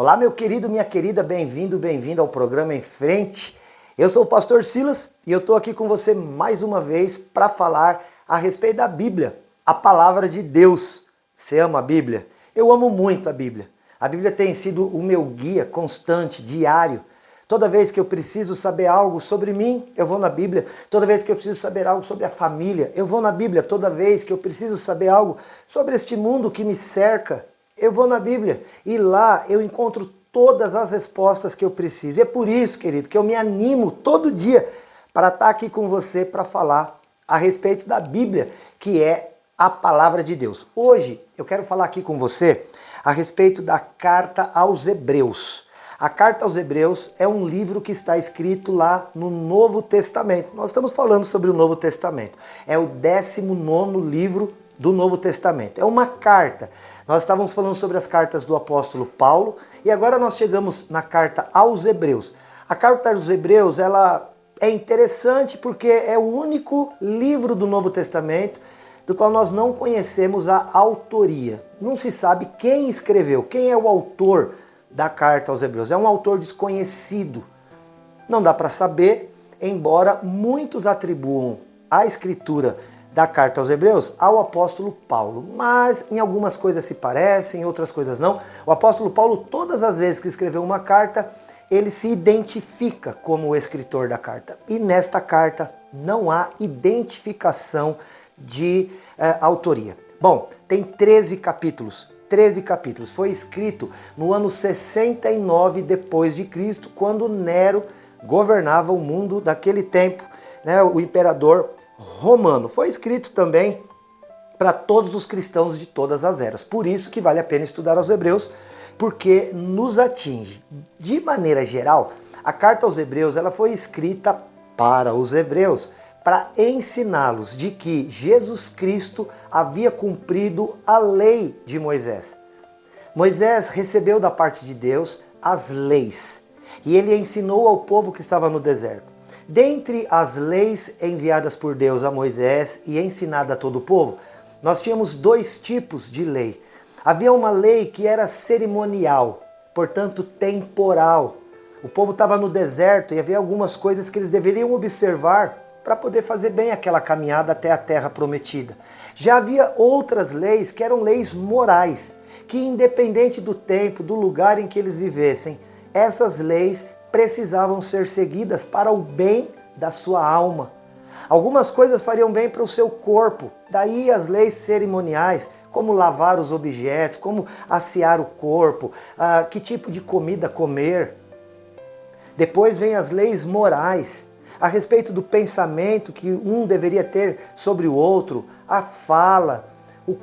Olá, meu querido, minha querida, bem-vindo ao programa Em Frente. Eu sou o pastor Silas e eu estou aqui com você mais uma vez para falar a respeito da Bíblia, a palavra de Deus. Você ama a Bíblia? Eu amo muito a Bíblia. A Bíblia tem sido o meu guia constante, diário. Toda vez que eu preciso saber algo sobre mim, eu vou na Bíblia. Toda vez que eu preciso saber algo sobre a família, eu vou na Bíblia. Toda vez que eu preciso saber algo sobre este mundo que me cerca, eu vou na Bíblia. E lá eu encontro todas as respostas que eu preciso. E é por isso, querido, que eu me animo todo dia para estar aqui com você para falar a respeito da Bíblia, que é a palavra de Deus. Hoje eu quero falar aqui com você a respeito da carta aos Hebreus. A Carta aos Hebreus é um livro que está escrito lá no Novo Testamento. Nós estamos falando sobre o Novo Testamento. É o 19º livro do Novo Testamento. É uma carta. Nós estávamos falando sobre as cartas do apóstolo Paulo e agora nós chegamos na Carta aos Hebreus. A Carta aos Hebreus, ela é interessante porque é o único livro do Novo Testamento do qual nós não conhecemos a autoria. Não se sabe quem escreveu, quem é o autor da Carta aos Hebreus. É um autor desconhecido. Não dá para saber, embora muitos atribuam a escritura da Carta aos Hebreus ao apóstolo Paulo. Mas em algumas coisas se parecem, em outras coisas não. O apóstolo Paulo, todas as vezes que escreveu uma carta, ele se identifica como o escritor da carta. E nesta carta não há identificação de autoria. Bom, tem 13 capítulos. 13 capítulos. Foi escrito no ano 69 depois de Cristo, quando Nero governava o mundo daquele tempo, né, o imperador romano. Foi escrito também para todos os cristãos de todas as eras. Por isso que vale a pena estudar os Hebreus, porque nos atinge. De maneira geral, a carta aos Hebreus ela foi escrita para os hebreus, para ensiná-los de que Jesus Cristo havia cumprido a lei de Moisés. Moisés recebeu da parte de Deus as leis e ele ensinou ao povo que estava no deserto. Dentre as leis enviadas por Deus a Moisés e ensinada a todo o povo, nós tínhamos dois tipos de lei. Havia uma lei que era cerimonial, portanto temporal. O povo estava no deserto e havia algumas coisas que eles deveriam observar para poder fazer bem aquela caminhada até a terra prometida. Já havia outras leis que eram leis morais, que independente do tempo, do lugar em que eles vivessem, essas leis precisavam ser seguidas para o bem da sua alma. Algumas coisas fariam bem para o seu corpo, daí as leis cerimoniais, como lavar os objetos, como assear o corpo, que tipo de comida comer. Depois vem as leis morais, a respeito do pensamento que um deveria ter sobre o outro, a fala,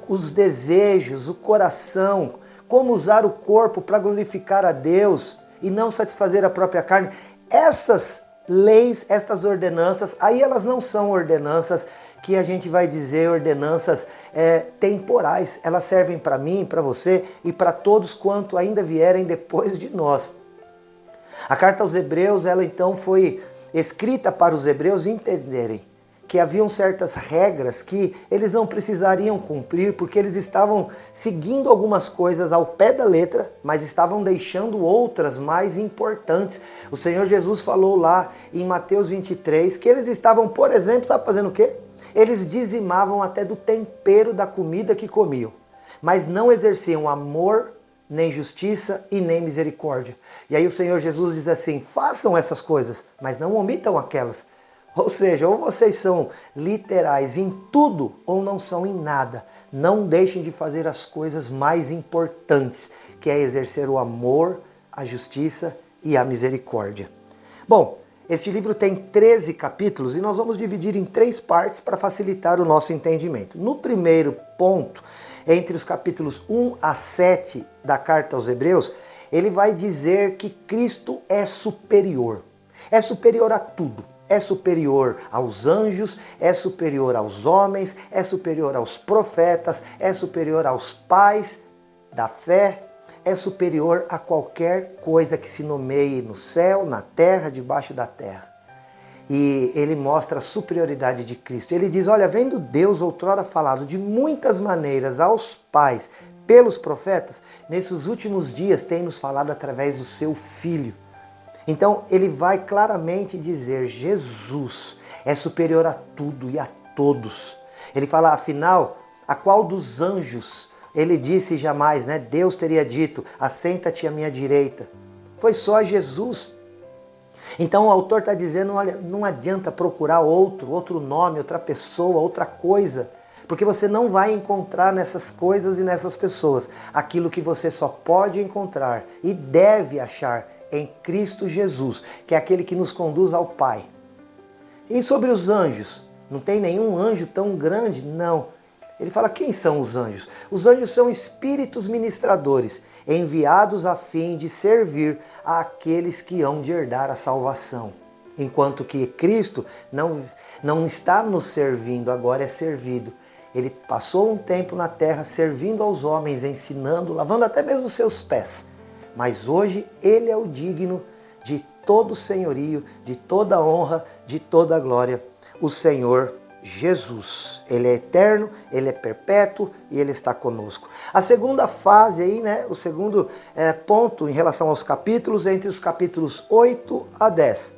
os desejos, o coração, como usar o corpo para glorificar a Deus e não satisfazer a própria carne. Essas leis, estas ordenanças, aí elas não são ordenanças que a gente vai dizer ordenanças temporais. Elas servem para mim, para você e para todos quanto ainda vierem depois de nós. A carta aos Hebreus, ela então foi escrita para os hebreus entenderem que haviam certas regras que eles não precisariam cumprir porque eles estavam seguindo algumas coisas ao pé da letra, mas estavam deixando outras mais importantes. O Senhor Jesus falou lá em Mateus 23 que eles estavam, por exemplo, sabe fazendo o quê? Eles dizimavam até do tempero da comida que comiam, mas não exerciam amor, nem justiça e nem misericórdia. E aí o Senhor Jesus diz assim, façam essas coisas, mas não omitam aquelas. Ou seja, ou vocês são literais em tudo, ou não são em nada. Não deixem de fazer as coisas mais importantes, que é exercer o amor, a justiça e a misericórdia. Bom, este livro tem 13 capítulos e nós vamos dividir em 3 partes para facilitar o nosso entendimento. No primeiro ponto, entre os capítulos 1 a 7 da Carta aos Hebreus, ele vai dizer que Cristo é superior. É superior a tudo. É superior aos anjos, é superior aos homens, é superior aos profetas, é superior aos pais da fé, é superior a qualquer coisa que se nomeie no céu, na terra, debaixo da terra. E ele mostra a superioridade de Cristo. Ele diz, olha, vendo Deus outrora falado de muitas maneiras aos pais pelos profetas, nesses últimos dias tem nos falado através do seu Filho. Então ele vai claramente dizer, Jesus é superior a tudo e a todos. Ele fala, afinal, a qual dos anjos ele disse jamais, né? Deus teria dito, assenta-te à minha direita. Foi só Jesus. Então o autor está dizendo, olha, não adianta procurar outro nome, outra pessoa, outra coisa, porque você não vai encontrar nessas coisas e nessas pessoas aquilo que você só pode encontrar e deve achar em Cristo Jesus, que é aquele que nos conduz ao Pai. E sobre os anjos, não tem nenhum anjo tão grande? Não. Ele fala, quem são os anjos? Os anjos são espíritos ministradores, enviados a fim de servir àqueles que hão de herdar a salvação. Enquanto que Cristo não está nos servindo, agora é servido. Ele passou um tempo na terra servindo aos homens, ensinando, lavando até mesmo os seus pés. Mas hoje ele é o digno de todo senhorio, de toda honra, de toda glória, o Senhor Jesus. Ele é eterno, ele é perpétuo e ele está conosco. A segunda fase aí, né, o segundo ponto em relação aos capítulos, entre os capítulos 8 a 10.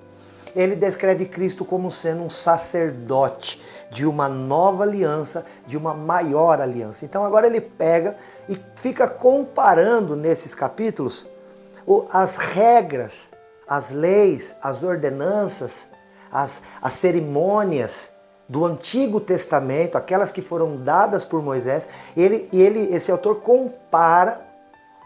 Ele descreve Cristo como sendo um sacerdote de uma nova aliança, de uma maior aliança. Então agora ele pega e fica comparando nesses capítulos as regras, as leis, as ordenanças, as cerimônias do Antigo Testamento, aquelas que foram dadas por Moisés. Esse autor compara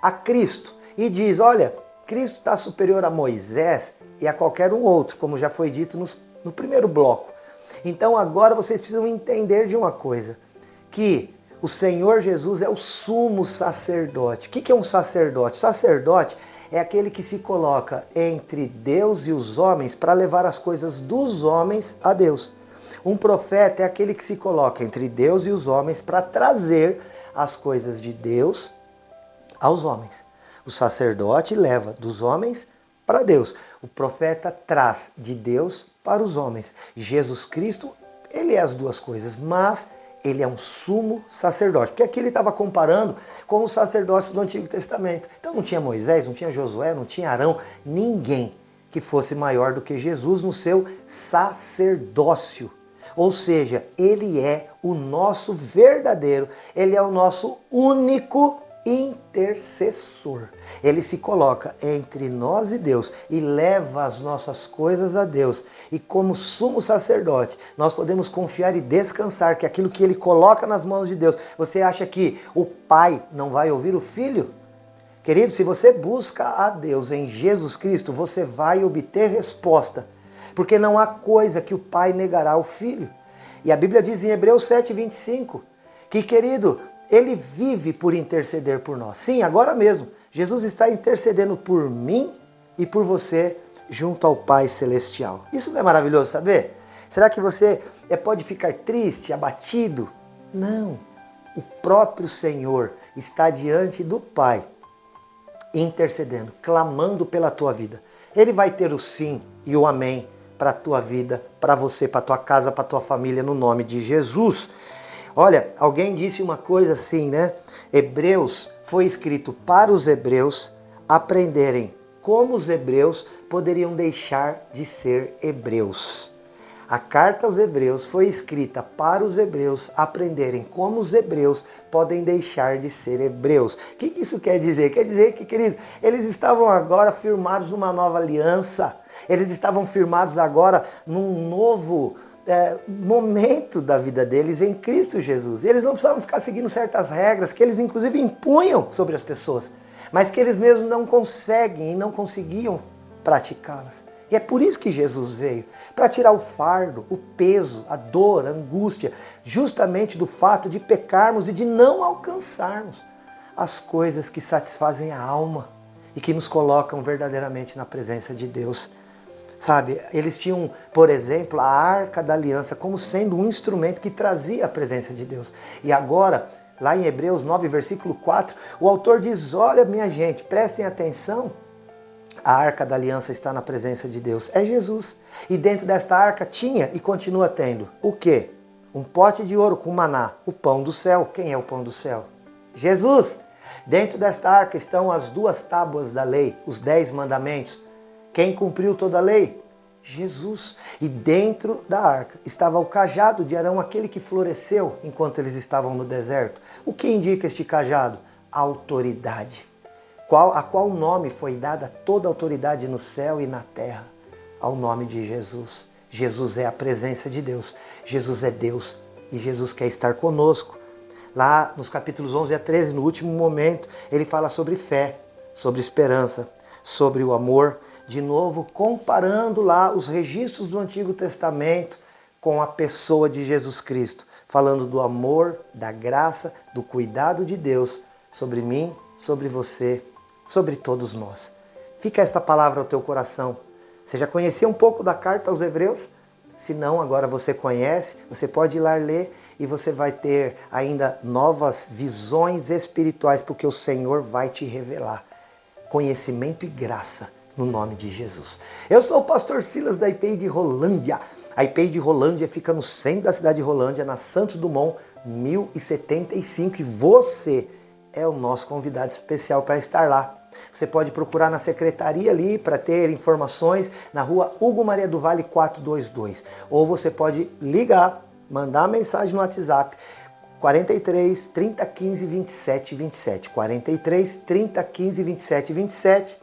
a Cristo e diz, olha, Cristo está superior a Moisés e a qualquer um outro, como já foi dito no primeiro bloco. Então agora vocês precisam entender de uma coisa, que o Senhor Jesus é o sumo sacerdote. O que é um sacerdote? Sacerdote é aquele que se coloca entre Deus e os homens para levar as coisas dos homens a Deus. Um profeta é aquele que se coloca entre Deus e os homens para trazer as coisas de Deus aos homens. O sacerdote leva dos homens para Deus. O profeta traz de Deus para os homens. Jesus Cristo, ele é as duas coisas, mas ele é um sumo sacerdote. Porque aqui ele estava comparando com os sacerdotes do Antigo Testamento. Então não tinha Moisés, não tinha Josué, não tinha Arão, ninguém que fosse maior do que Jesus no seu sacerdócio. Ou seja, ele é o nosso verdadeiro, ele é o nosso único intercessor. Ele se coloca entre nós e Deus e leva as nossas coisas a Deus. E como sumo sacerdote, nós podemos confiar e descansar que aquilo que ele coloca nas mãos de Deus, você acha que o pai não vai ouvir o filho? Querido, se você busca a Deus em Jesus Cristo, você vai obter resposta. Porque não há coisa que o pai negará ao filho. E a Bíblia diz em Hebreus 7:25, que, querido, ele vive por interceder por nós. Sim, agora mesmo, Jesus está intercedendo por mim e por você junto ao Pai Celestial. Isso não é maravilhoso saber? Será que você pode ficar triste, abatido? Não. O próprio Senhor está diante do Pai, intercedendo, clamando pela tua vida. Ele vai ter o sim e o amém para a tua vida, para você, para a tua casa, para a tua família, no nome de Jesus. Olha, alguém disse uma coisa assim, né? Hebreus foi escrito para os hebreus aprenderem como os hebreus poderiam deixar de ser hebreus. A carta aos hebreus foi escrita para os hebreus aprenderem como os hebreus podem deixar de ser hebreus. O que isso quer dizer? Quer dizer que, querido, eles estavam agora firmados numa nova aliança. Eles estavam firmados agora num novo momento da vida deles em Cristo Jesus. Eles não precisavam ficar seguindo certas regras que eles inclusive impunham sobre as pessoas, mas que eles mesmos não conseguem e não conseguiam praticá-las. E é por isso que Jesus veio, para tirar o fardo, o peso, a dor, a angústia, justamente do fato de pecarmos e de não alcançarmos as coisas que satisfazem a alma e que nos colocam verdadeiramente na presença de Deus. Sabe, eles tinham, por exemplo, a Arca da Aliança como sendo um instrumento que trazia a presença de Deus. E agora, lá em Hebreus 9, versículo 4, o autor diz, olha minha gente, prestem atenção, a Arca da Aliança está na presença de Deus, é Jesus. E dentro desta arca tinha e continua tendo o quê? Um pote de ouro com maná, o pão do céu. Quem é o pão do céu? Jesus. Dentro desta arca estão as 2 tábuas da lei, os 10 mandamentos. Quem cumpriu toda a lei? Jesus. E dentro da arca estava o cajado de Arão, aquele que floresceu enquanto eles estavam no deserto. O que indica este cajado? Autoridade. A qual nome foi dada toda a autoridade no céu e na terra? Ao nome de Jesus. Jesus é a presença de Deus. Jesus é Deus e Jesus quer estar conosco. Lá nos capítulos 11 a 13, no último momento, ele fala sobre fé, sobre esperança, sobre o amor. De novo, comparando lá os registros do Antigo Testamento com a pessoa de Jesus Cristo. Falando do amor, da graça, do cuidado de Deus sobre mim, sobre você, sobre todos nós. Fica esta palavra ao teu coração. Você já conhecia um pouco da carta aos Hebreus? Se não, agora você conhece, você pode ir lá ler e você vai ter ainda novas visões espirituais, porque o Senhor vai te revelar conhecimento e graça no nome de Jesus. Eu sou o pastor Silas da IPI de Rolândia. A IPI de Rolândia fica no centro da cidade de Rolândia, na Santos Dumont, 1075, e você é o nosso convidado especial para estar lá. Você pode procurar na secretaria ali para ter informações na rua Hugo Maria do Vale 422. Ou você pode ligar, mandar mensagem no WhatsApp 43 30 15 27 27. 43 30 15 27 27.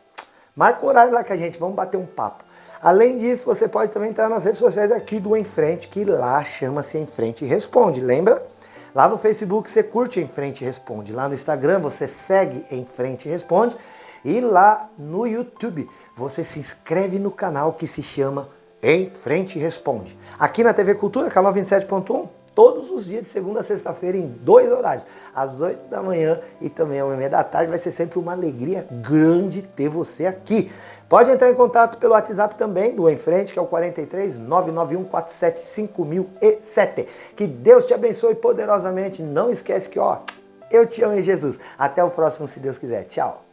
Marca o horário lá com a gente, vamos bater um papo. Além disso, você pode também entrar nas redes sociais aqui do Em Frente, que lá chama-se Em Frente e Responde, lembra? Lá no Facebook você curte Em Frente e Responde. Lá no Instagram você segue Em Frente e Responde. E lá no YouTube você se inscreve no canal que se chama Em Frente e Responde. Aqui na TV Cultura, canal 27.1, todos os dias de segunda a sexta-feira em 2 horários. Às 8 da manhã e também às 1h30 da tarde. Vai ser sempre uma alegria grande ter você aqui. Pode entrar em contato pelo WhatsApp também do Em Frente, que é o 43 991 47 5007. Que Deus te abençoe poderosamente. Não esquece que, eu te amo em Jesus. Até o próximo, se Deus quiser. Tchau.